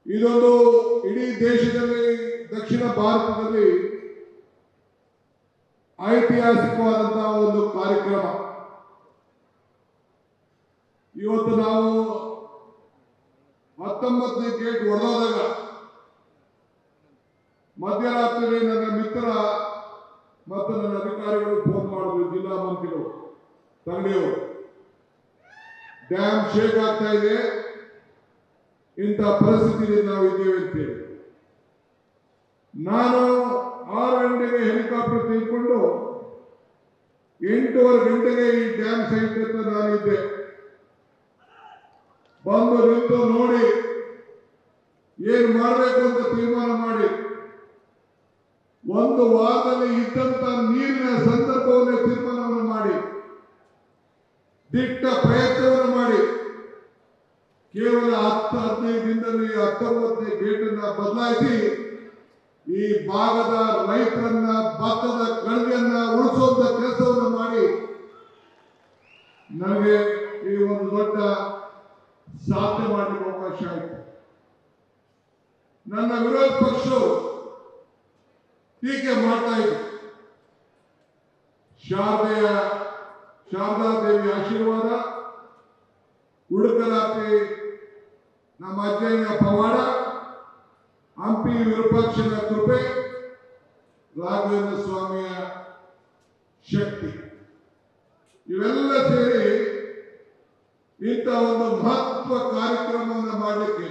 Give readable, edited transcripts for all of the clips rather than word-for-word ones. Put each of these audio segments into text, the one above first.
ಇದೊಂದು ಇಡೀ ದೇಶದಲ್ಲಿ ದಕ್ಷಿಣ ಭಾರತದಲ್ಲಿ ಐತಿಹಾಸಿಕವಾದಂತಹ ಒಂದು ಕಾರ್ಯಕ್ರಮ. ಇವತ್ತು ನಾವು 19ನೇ ಗೇಟ್ ಹೊಡೆದಾಗ ಮಧ್ಯರಾತ್ರಿ ನನ್ನ ಮಿತ್ರ ಮತ್ತು ನನ್ನ ಅಧಿಕಾರಿಗಳು ಫೋನ್ ಮಾಡಿದ್ರು, ಜಿಲ್ಲಾ ಮಂತ್ರಿಗಳು ತಂಗಡಿಯವರು, ಡ್ಯಾಮ್ ಶೇಕ್ ಆಗ್ತಾ ಇದೆ, ಇಂಥ ಪರಿಸ್ಥಿತಿಯಲ್ಲಿ ನಾವು ಇದ್ದೇವೆ ಅಂತೇಳಿ. ನಾನು 6 ಗಂಟೆಗೆ ಹೆಲಿಕಾಪ್ಟರ್ ತೆಗೆದುಕೊಂಡು 8:15 ಗಂಟೆಗೆ ಈ ಡ್ಯಾಮ್ ಸೈಟ್ ಹತ್ರ ನಾನಿದ್ದೆ. ಬಂದು ನಿಂತು ನೋಡಿ ಏನ್ ಮಾಡಬೇಕು ಅಂತ ತೀರ್ಮಾನ ಮಾಡಿ 1 ವಾರದಲ್ಲಿ ಇದ್ದಂತ ನೀರಿನ ಸಂದರ್ಭವನ್ನೇ ತೀರ್ಮಾನವನ್ನು ಮಾಡಿ ದಿಟ್ಟ ಪ್ರಯತ್ನವನ್ನು ಮಾಡಿ ಕೇವಲ 10-15 ದಿನದಲ್ಲಿ 19ನೇ ಗೇಟ್ ಅನ್ನ ಬದಲಾಯಿಸಿ ಈ ಭಾಗದ ರೈತರನ್ನ ಭತ್ತದ ಕಣಿವೆಯನ್ನ ಉಳಿಸುವಂತ ಕೆಲಸವನ್ನು ಮಾಡಿ ನನಗೆ ಈ ಒಂದು ದೊಡ್ಡ ಸಾಧನೆ ಮಾಡಲಿಕ್ಕೆ ಅವಕಾಶ ಆಯಿತು. ನನ್ನ ವಿರೋಧ ಪಕ್ಷವು ಟೀಕೆ ಮಾಡ್ತಾ ಇತ್ತು. ಶಾರದಾ ದೇವಿ ಆಶೀರ್ವಾದ, ಉಡುಕರಾತ್ರಿ ನಮ್ಮ ಅಜ್ಜಯ್ಯನ ಪವಾಡ, ಹಂಪಿ ವಿರೂಪಾಕ್ಷನ ಕೃಪೆ, ರಾಘವೇಂದ್ರ ಸ್ವಾಮಿಯ ಶಕ್ತಿ, ಇವೆಲ್ಲ ಸೇರಿ ಇಂಥ ಒಂದು ಮಹತ್ವ ಕಾರ್ಯಕ್ರಮವನ್ನು ಮಾಡಲಿಕ್ಕೆ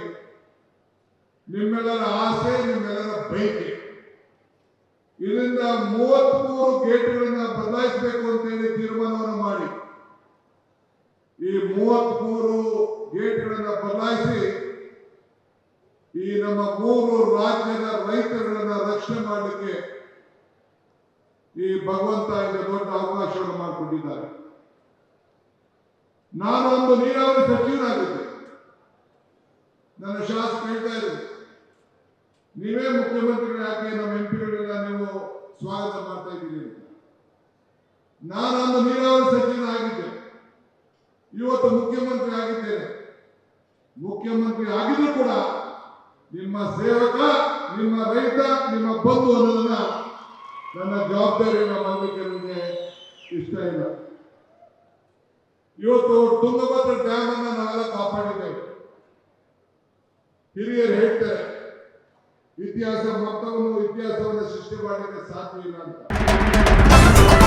ನಿಮ್ಮೆಲ್ಲರ ಆಸೆ, ನಿಮ್ಮೆಲ್ಲರ ಬಯಕೆ. ಇದರಿಂದ 33 ಗೇಟ್ಗಳನ್ನ ಬದಲಾಯಿಸಬೇಕು ಅಂತ ಹೇಳಿ ತೀರ್ಮಾನವನ್ನು ಮಾಡಿ ಈ 33 ಗೇಟ್ಗಳನ್ನ ಬದಲಾಯಿಸಿ ಈ ನಮ್ಮ 3 ರಾಜ್ಯದ ರೈತರುಗಳನ್ನ ರಕ್ಷಣೆ ಮಾಡಲಿಕ್ಕೆ ಈ ಭಗವಂತ ಇಲ್ಲಿ ದೊಡ್ಡ ಅವಕಾಶವನ್ನು ಮಾಡಿಕೊಟ್ಟಿದ್ದಾರೆ. ನಾನು ಒಂದು ನೀರಾವರಿ ಸಚಿವನಾಗಿದ್ದೆ. ನನ್ನ ಶಾಸಕ ಹೇಳ್ತಾ ಇದ್ದೆ, ನೀವೇ ಮುಖ್ಯಮಂತ್ರಿಗಳು, ಯಾಕೆ ನಮ್ಮ ಎಂಪಿಗಳೆಲ್ಲ ನೀವು ಸ್ವಾಗತ ಮಾಡ್ತಾ ಇದ್ದೀರಿ ಅಂತ. ನಾನೊಂದು ನೀರಾವರಿ ಸಚಿವನಾಗಿದ್ದೆ, ಇವತ್ತು ಮುಖ್ಯಮಂತ್ರಿ ಆಗಿದ್ದೇನೆ. ಮುಖ್ಯಮಂತ್ರಿ ಆಗಿದ್ರು ಕೂಡ ನಿಮ್ಮ ಸೇವಕ, ನಿಮ್ಮ ರೈತ, ನಿಮ್ಮ ಬಂಧು ಅನ್ನೋದನ್ನ ನನ್ನ ಜವಾಬ್ದಾರಿಯನ್ನು ಮಾಡಲಿಕ್ಕೆ ನನಗೆ ಇಷ್ಟ ಇಲ್ಲ. ಇವತ್ತು ತುಂಗಭದ್ರಾ ಡ್ಯಾಮ್ ಅನ್ನ ನಾವೆಲ್ಲ ಕಾಪಾಡಿದ್ದೇವೆ. ಹಿರಿಯರು ಹೇಳ್ತಾರೆ, ಇತಿಹಾಸವನ್ನು ಸೃಷ್ಟಿ ಮಾಡಲಿಕ್ಕೆ ಸಾಧ್ಯ ಇಲ್ಲ ಅಂತ.